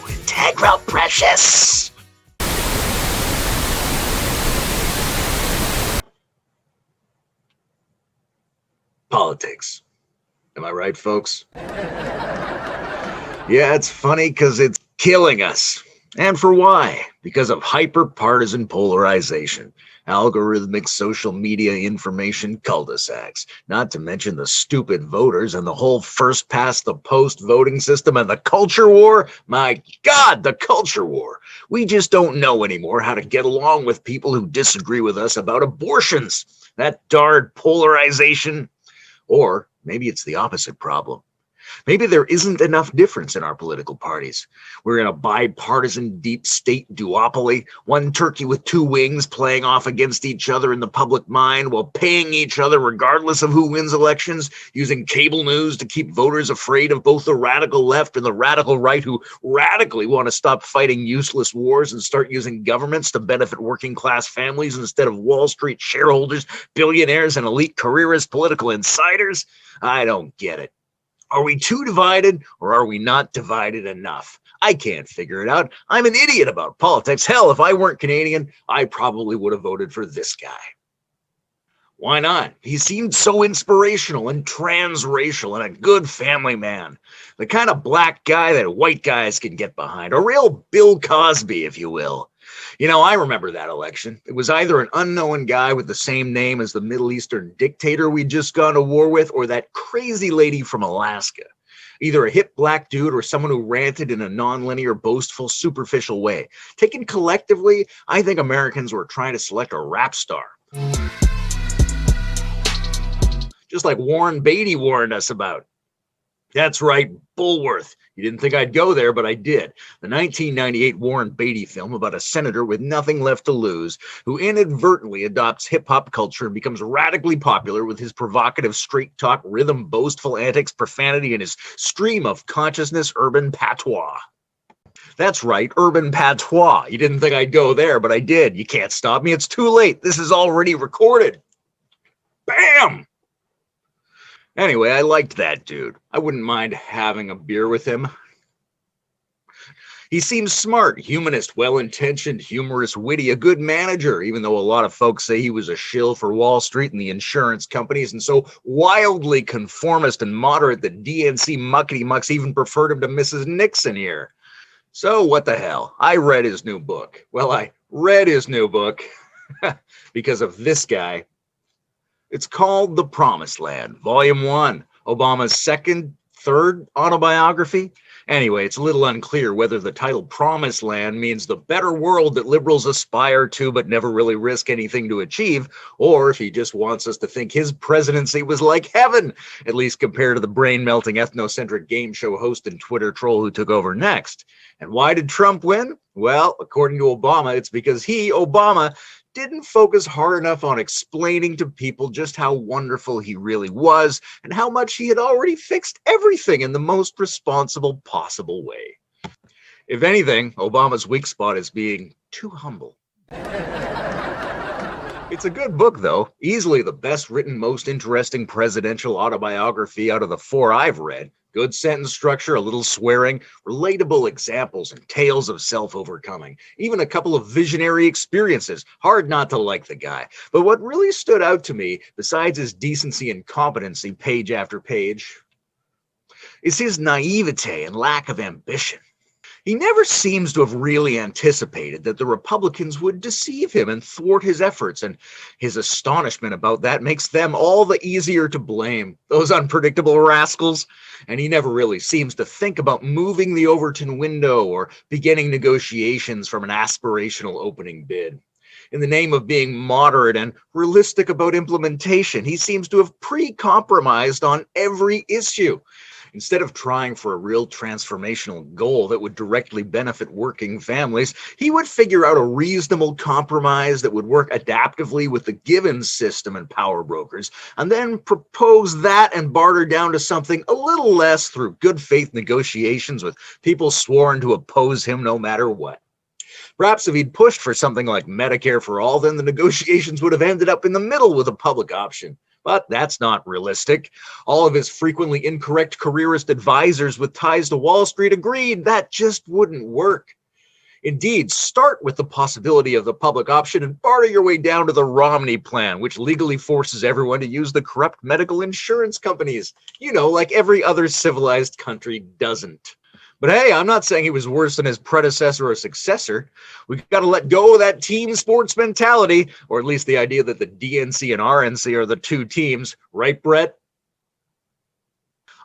Integral, precious. Politics. Am I right, folks? Yeah, it's funny because it's killing us. And for why? Because of hyper-partisan polarization, algorithmic social media information cul-de-sacs, not to mention the stupid voters and the whole first-past-the-post voting system and the culture war. My God, the culture war. We just don't know anymore how to get along with people who disagree with us about abortions. That darned polarization. Or maybe it's the opposite problem. Maybe there isn't enough difference in our political parties. We're in a bipartisan deep state duopoly, one turkey with two wings playing off against each other in the public mind while paying each other regardless of who wins elections, using cable news to keep voters afraid of both the radical left and the radical right who radically want to stop fighting useless wars and start using governments to benefit working class families instead of Wall Street shareholders, billionaires, and elite careerist political insiders. I don't get it. Are we too divided, or are we not divided enough? I can't figure it out. I'm an idiot about politics. Hell, if I weren't Canadian, I probably would have voted for this guy. Why not? He seemed so inspirational and transracial and a good family man. The kind of black guy that white guys can get behind. A real Bill Cosby, if you will. You know, I remember that election. It was either an unknown guy with the same name as the Middle Eastern dictator we'd just gone to war with, or that crazy lady from Alaska. Either a hip black dude or someone who ranted in a non-linear, boastful, superficial way. Taken collectively, I think Americans were trying to select a rap star. Just like Warren Beatty warned us about. That's right, Bulworth. You didn't think I'd go there, but I did. The 1998 Warren Beatty film about a senator with nothing left to lose who inadvertently adopts hip-hop culture and becomes radically popular with his provocative straight-talk, rhythm, boastful antics, profanity, and his stream of consciousness urban patois. That's right, urban patois. You didn't think I'd go there, but I did. You can't stop me. It's too late. This is already recorded. Bam! Anyway, I liked that dude. I wouldn't mind having a beer with him. He seems smart, humanist, well-intentioned, humorous, witty, a good manager, even though a lot of folks say he was a shill for Wall Street and the insurance companies, and so wildly conformist and moderate that DNC muckety-mucks even preferred him to Mrs. Nixon here. So what the hell? I read his new book. Well, I read his new book because of this guy. It's called The Promised Land, Volume 1, Obama's third autobiography. Anyway, it's a little unclear whether the title Promised Land means the better world that liberals aspire to but never really risk anything to achieve, or if he just wants us to think his presidency was like heaven, at least compared to the brain-melting ethnocentric game show host and Twitter troll who took over next. And why did Trump win? Well, according to Obama, it's because he, Obama, didn't focus hard enough on explaining to people just how wonderful he really was and how much he had already fixed everything in the most responsible possible way. If anything, Obama's weak spot is being too humble. It's a good book, though. Easily the best written, most interesting presidential autobiography out of the 4 I've read. Good sentence structure, a little swearing, relatable examples and tales of self-overcoming. Even a couple of visionary experiences. Hard not to like the guy. But what really stood out to me, besides his decency and competency page after page, is his naivete and lack of ambition. He never seems to have really anticipated that the Republicans would deceive him and thwart his efforts, and his astonishment about that makes them all the easier to blame, those unpredictable rascals. And he never really seems to think about moving the Overton window or beginning negotiations from an aspirational opening bid. In the name of being moderate and realistic about implementation, he seems to have pre-compromised on every issue. Instead of trying for a real transformational goal that would directly benefit working families, he would figure out a reasonable compromise that would work adaptively with the Givens system and power brokers, and then propose that and barter down to something a little less through good faith negotiations with people sworn to oppose him no matter what. Perhaps if he'd pushed for something like Medicare for all, then the negotiations would have ended up in the middle with a public option. But that's not realistic. All of his frequently incorrect careerist advisors with ties to Wall Street agreed that just wouldn't work. Indeed, start with the possibility of the public option and barter your way down to the Romney plan, which legally forces everyone to use the corrupt medical insurance companies. You know, like every other civilized country doesn't. But hey, I'm not saying he was worse than his predecessor or successor. We've got to let go of that team sports mentality, or at least the idea that the DNC and RNC are the two teams. Right, Brett?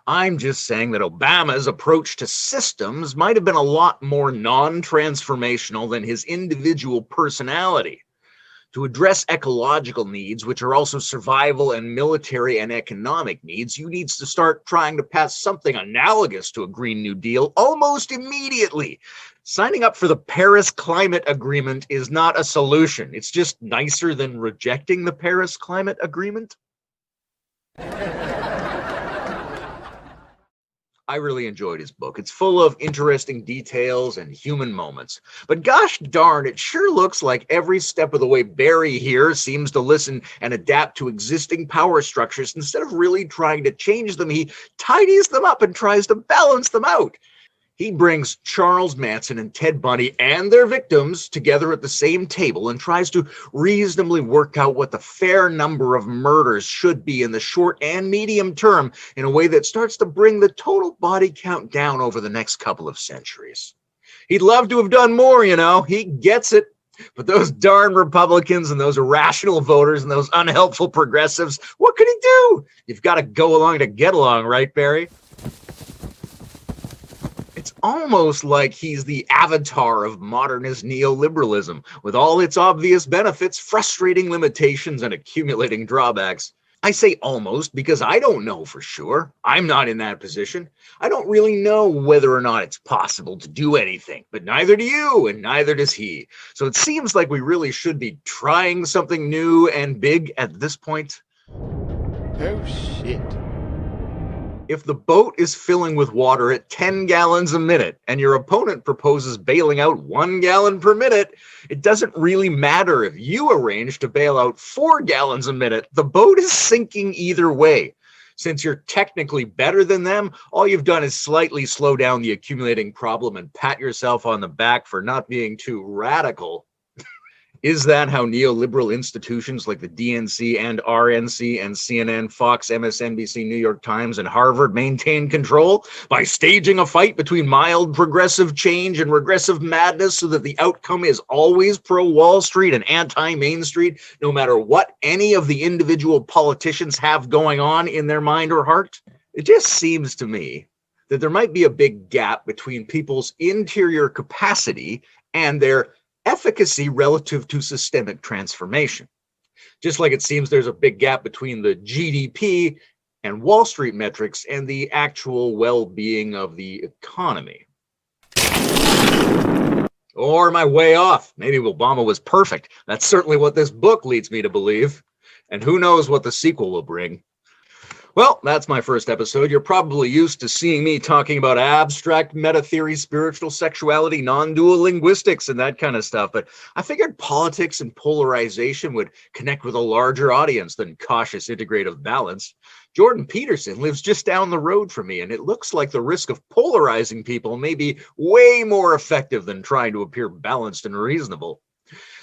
I'm just saying that oBAMa's approach to systems might have been a lot more non-transformational than his individual personality. To address ecological needs, which are also survival and military and economic needs, you need to start trying to pass something analogous to a Green New Deal almost immediately. Signing up for the Paris Climate Agreement is not a solution. It's just nicer than rejecting the Paris Climate Agreement. I really enjoyed his book. It's full of interesting details and human moments. But gosh darn, it sure looks like every step of the way Barry here seems to listen and adapt to existing power structures. Instead of really trying to change them, he tidies them up and tries to balance them out. He brings Charles Manson and Ted Bundy and their victims together at the same table and tries to reasonably work out what the fair number of murders should be in the short and medium term in a way that starts to bring the total body count down over the next couple of centuries. He'd love to have done more, you know. He gets it. But those darn Republicans and those irrational voters and those unhelpful progressives, what could he do? You've got to go along to get along, right, Barry? It's almost like he's the avatar of modernist neoliberalism, with all its obvious benefits, frustrating limitations, and accumulating drawbacks. I say almost because I don't know for sure. I'm not in that position. I don't really know whether or not it's possible to do anything, but neither do you, and neither does he. So it seems like we really should be trying something new and big at this point. Oh, shit. If the boat is filling with water at 10 gallons a minute and your opponent proposes bailing out 1 gallon per minute, it doesn't really matter if you arrange to bail out 4 gallons a minute. The boat is sinking either way. Since you're technically better than them, all you've done is slightly slow down the accumulating problem and pat yourself on the back for not being too radical. Is that how neoliberal institutions like the DNC and RNC and CNN, Fox, MSNBC, New York Times, and Harvard maintain control? By staging a fight between mild progressive change and regressive madness so that the outcome is always pro-Wall Street and anti-Main Street, no matter what any of the individual politicians have going on in their mind or heart? It just seems to me that there might be a big gap between people's interior capacity and their efficacy relative to systemic transformation. Just like it seems there's a big gap between the GDP and Wall Street metrics and the actual well-being of the economy. Or am I way off? Maybe oBAMa was perfect. That's certainly what this book leads me to believe. And who knows what the sequel will bring. Well, that's my first episode. You're probably used to seeing me talking about abstract meta-theory, spiritual sexuality, non-dual linguistics, and that kind of stuff. But I figured politics and polarization would connect with a larger audience than cautious integrative balance. Jordan Peterson lives just down the road from me, and it looks like the risk of polarizing people may be way more effective than trying to appear balanced and reasonable.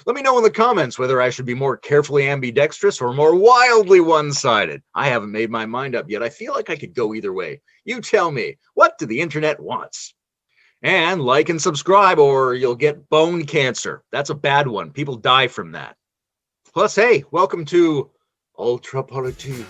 Let me know in the comments whether I should be more carefully ambidextrous or more wildly one-sided. I haven't made my mind up yet. I feel like I could go either way. You tell me, what do the internet wants? And like and subscribe or you'll get bone cancer. That's a bad one. People die from that. Plus, hey, welcome to Ultrapolitique.